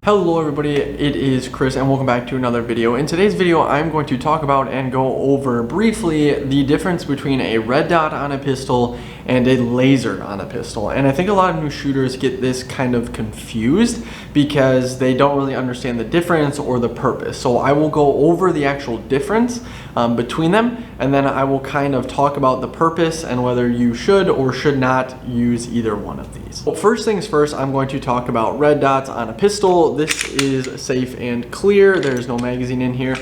Hello everybody, it is Chris and welcome back to another video. In today's video, I'm going to talk about and go over briefly the difference between a red dot on a pistol and a laser on a pistol. And I think a lot of new shooters get this kind of confused because they don't really understand the difference or the purpose. So I will go over the actual difference between them, and then I will kind of talk about the purpose and whether you should or should not use either one of these. Well, first things first, I'm going to talk about red dots on a pistol. This is safe and clear. There's no magazine in here.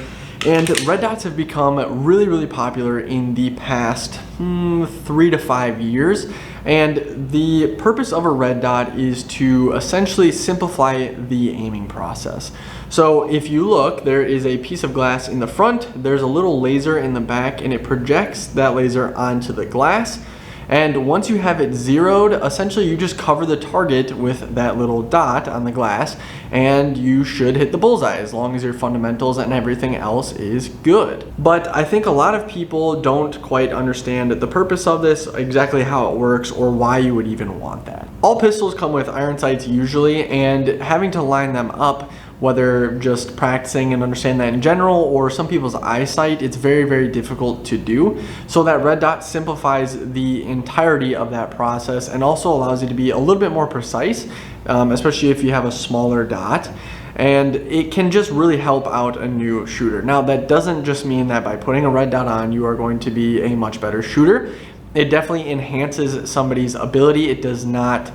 And red dots have become really popular in the past 3 to 5 years. And the purpose of a red dot is to essentially simplify the aiming process. So if you look, there is a piece of glass in the front, there's a little laser in the back, and it projects that laser onto the glass. And once you have it zeroed, essentially you just cover the target with that little dot on the glass and you should hit the bullseye as long as your fundamentals and everything else is good. But I think a lot of people don't quite understand the purpose of this, exactly how it works, or why you would even want that. All pistols come with iron sights usually, and having to line them up, whether just practicing and understand that in general or some people's eyesight, it's very difficult to do. So that red dot simplifies the entirety of that process and also allows you to be a little bit more precise, especially if you have a smaller dot. And it can just really help out a new shooter. Now, that doesn't just mean that by putting a red dot on, you are going to be a much better shooter. It definitely enhances somebody's ability. It does not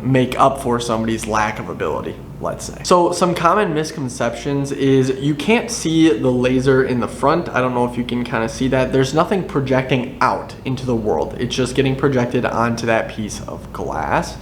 make up for somebody's lack of ability, let's say. So some common misconceptions is you can't see the laser in the front. I don't know if you can kind of see that. There's nothing projecting out into the world. It's just getting projected onto that piece of glass.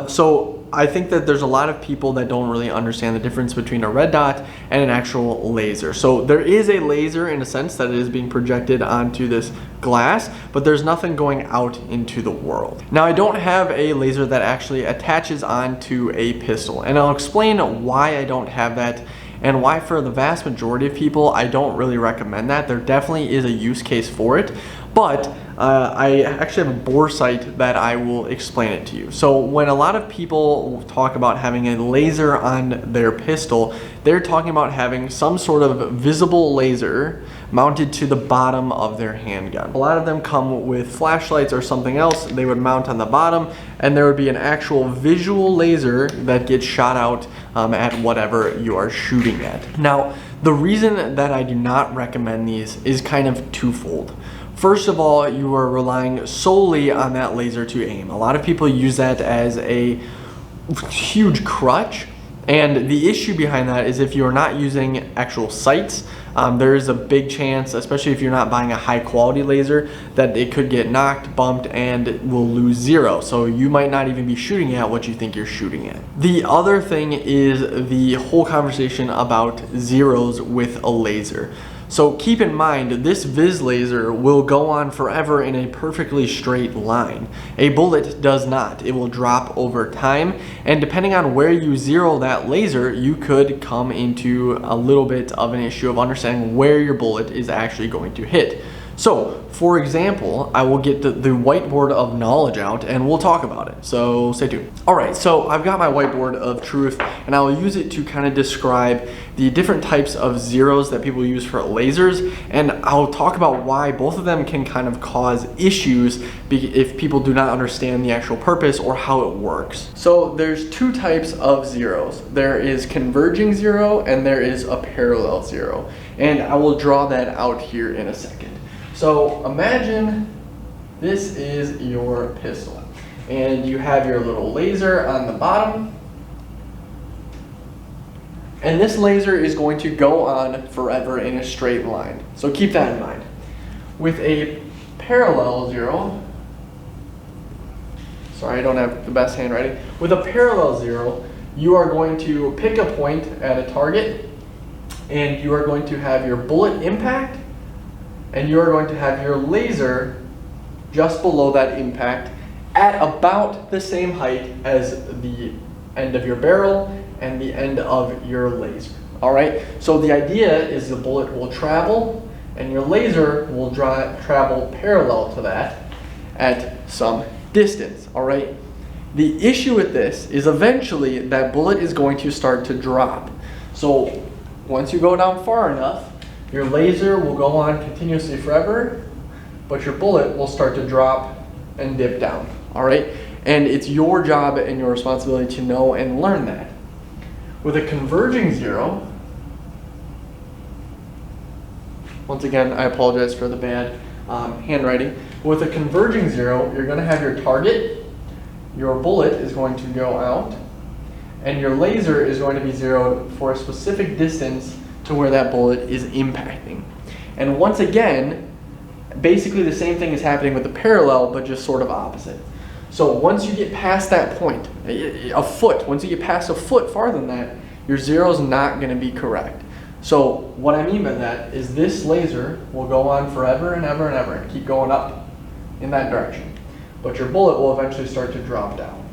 So I think that there's a lot of people that don't really understand the difference between a red dot and an actual laser. So there is a laser in a sense that it is being projected onto this glass, but there's nothing going out into the world. Now, I don't have a laser that actually attaches onto a pistol, and I'll explain why I don't have that and why for the vast majority of people I don't really recommend that. There definitely is a use case for it, but I actually have a bore sight that I will explain it to you. So when a lot of people talk about having a laser on their pistol, they're talking about having some sort of visible laser mounted to the bottom of their handgun. A lot of them come with flashlights or something else. They would mount on the bottom, and there would be an actual visual laser that gets shot out at whatever you are shooting at. Now, the reason that I do not recommend these is kind of twofold. First of all, you are relying solely on that laser to aim. A lot of people use that as a huge crutch, and the issue behind that is if you're not using actual sights, there is a big chance, especially if you're not buying a high quality laser, that it could get knocked, bumped, and will lose zero. So you might not even be shooting at what you think you're shooting at. The other thing is the whole conversation about zeros with a laser. So keep in mind, this Viz laser will go on forever in a perfectly straight line. A bullet does not. It will drop over time, and depending on where you zero that laser, you could come into a little bit of an issue of understanding where your bullet is actually going to hit. So, for example, I will get the whiteboard of knowledge out and we'll talk about it, so stay tuned. Alright, so I've got my whiteboard of truth and I will use it to kind of describe the different types of zeros that people use for lasers, and I'll talk about why both of them can kind of cause issues if people do not understand the actual purpose or how it works. So there's two types of zeros. There is converging zero and there is a parallel zero, and I will draw that out here in a second. So imagine this is your pistol and you have your little laser on the bottom, and this laser is going to go on forever in a straight line. So keep that in mind. With a parallel zero, sorry, I don't have the best handwriting. With a parallel zero, you are going to pick a point at a target and you are going to have your bullet impact, and you are going to have your laser just below that impact at about the same height as the end of your barrel and the end of your laser. Alright, so the idea is the bullet will travel and your laser will travel parallel to that at some distance. Alright, The issue with this is eventually that bullet is going to start to drop. So once you go down far enough, your laser will go on continuously forever, but your bullet will start to drop and dip down, all right? And it's your job and your responsibility to know and learn that. With a converging zero, once again, I apologize for the bad handwriting. With a converging zero, you're gonna have your target, your bullet is going to go out, and your laser is going to be zeroed for a specific distance to where that bullet is impacting. And once again, basically the same thing is happening with the parallel, but just sort of opposite. So once you get past that point, a foot, once you get past a foot farther than that, your zero is not going to be correct. So what I mean by that is this laser will go on forever and ever and ever and keep going up in that direction. But your bullet will eventually start to drop down.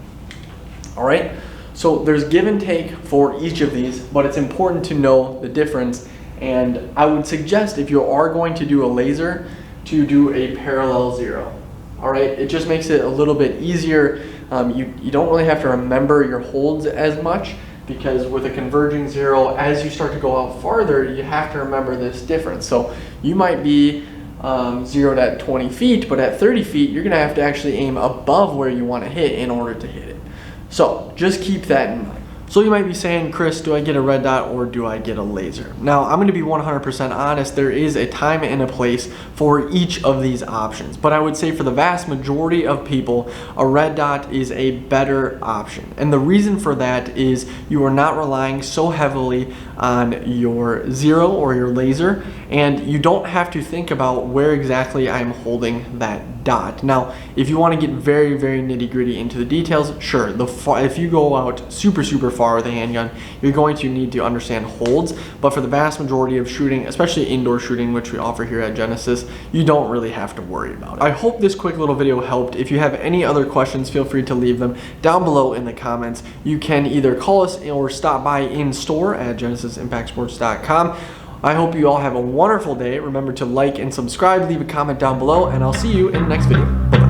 All right? So there's give and take for each of these, but it's important to know the difference. And I would suggest if you are going to do a laser, to do a parallel zero. All right, it just makes it a little bit easier. You don't really have to remember your holds as much, because with a converging zero, as you start to go out farther, you have to remember this difference. So you might be zeroed at 20 feet, but at 30 feet, you're gonna have to actually aim above where you wanna hit in order to hit it. So just keep that in mind. So you might be saying, Chris, do I get a red dot or do I get a laser? Now, I'm going to be 100% honest. There is a time and a place for each of these options. But I would say for the vast majority of people, a red dot is a better option. And the reason for that is you are not relying so heavily on your zero or your laser, and you don't have to think about where exactly I'm holding that dot. Now, if you want to get very, very nitty gritty into the details, sure, if you go out super far with a handgun, you're going to need to understand holds, but for the vast majority of shooting, especially indoor shooting, which we offer here at Genesis, you don't really have to worry about it. I hope this quick little video helped. If you have any other questions, feel free to leave them down below in the comments. You can either call us or stop by in store at genesimpactsports.com. I hope you all have a wonderful day. Remember to like and subscribe, leave a comment down below, and I'll see you in the next video. Bye-bye.